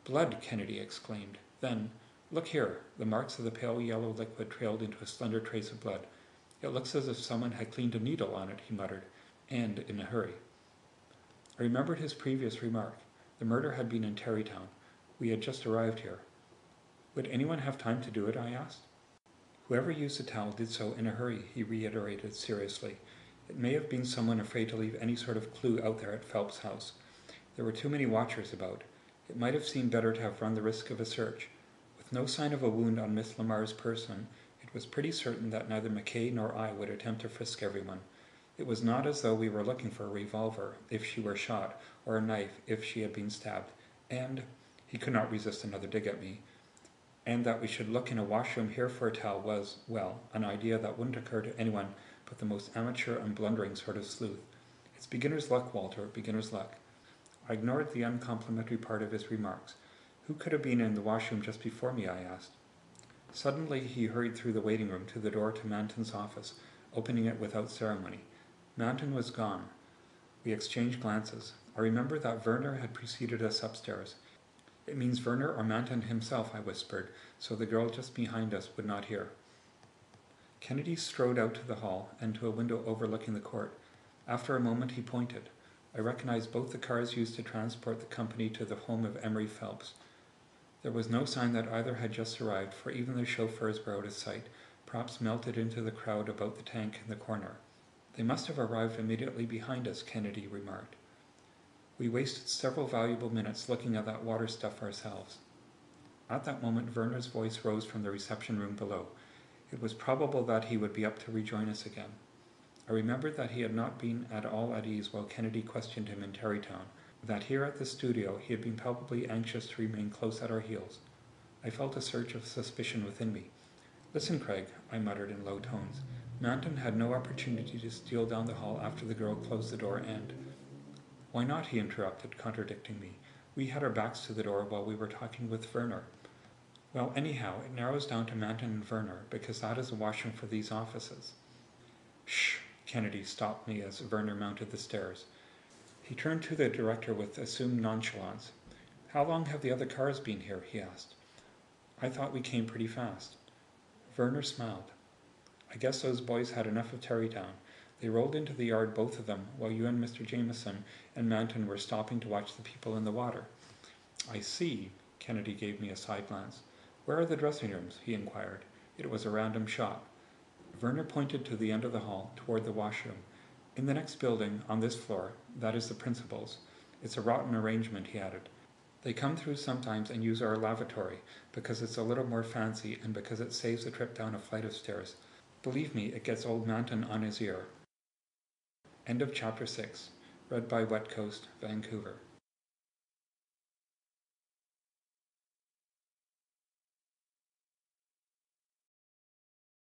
"Blood!" Kennedy exclaimed. Then, "Look here." The marks of the pale yellow liquid trailed into a slender trace of blood. "It looks as if someone had cleaned a needle on it," he muttered, "and in a hurry." I remembered his previous remark. The murder had been in Terrytown. We had just arrived here. "Would anyone have time to do it?" I asked. "Whoever used the towel did so in a hurry," he reiterated seriously. "It may have been someone afraid to leave any sort of clue out there at Phelps' house. There were too many watchers about. It might have seemed better to have run the risk of a search. With no sign of a wound on Miss Lamar's person, it was pretty certain that neither McKay nor I would attempt to frisk everyone. It was not as though we were looking for a revolver if she were shot, or a knife if she had been stabbed, and—" he could not resist another dig at me, "and that we should look in a washroom here for a towel was, well, an idea that wouldn't occur to anyone but the most amateur and blundering sort of sleuth. It's beginner's luck, Walter, beginner's luck." I ignored the uncomplimentary part of his remarks. "Who could have been in the washroom just before me?" I asked. Suddenly he hurried through the waiting room to the door to Manton's office, opening it without ceremony. Manton was gone. We exchanged glances. I remember that Werner had preceded us upstairs. "It means Werner or Manton himself," I whispered, so the girl just behind us would not hear. Kennedy strode out to the hall and to a window overlooking the court. After a moment he pointed. I recognized both the cars used to transport the company to the home of Emery Phelps. There was no sign that either had just arrived, for even the chauffeurs were out of sight, perhaps melted into the crowd about the tank in the corner. "They must have arrived immediately behind us," Kennedy remarked. We wasted several valuable minutes looking at that water stuff ourselves. At that moment Werner's voice rose from the reception room below. It was probable that he would be up to rejoin us again. I remembered that he had not been at all at ease while Kennedy questioned him in Terrytown, that here at the studio he had been palpably anxious to remain close at our heels. I felt a surge of suspicion within me. "Listen, Craig," I muttered in low tones. "Manton had no opportunity to steal down the hall after the girl closed the door and—" "Why not?" he interrupted, contradicting me. "We had our backs to the door while we were talking with Werner." "Well, anyhow, it narrows down to Manton and Werner, because that is the washroom for these offices." "Shh!" Kennedy stopped me as Werner mounted the stairs. He turned to the director with assumed nonchalance. "How long have the other cars been here?" he asked. "I thought we came pretty fast." Werner smiled. "I guess those boys had enough of Terrytown. They rolled into the yard, both of them, while you and Mr. Jameson and Manton were stopping to watch the people in the water." "I see." Kennedy gave me a side glance. "Where are the dressing rooms?" he inquired. It was a random shot. Werner pointed to the end of the hall, toward the washroom. "In the next building, on this floor, that is the principal's. It's a rotten arrangement," he added. "They come through sometimes and use our lavatory, because it's a little more fancy and because it saves a trip down a flight of stairs. Believe me, it gets old Manton on his ear." End of Chapter 6. Read by Wet Coast, Vancouver.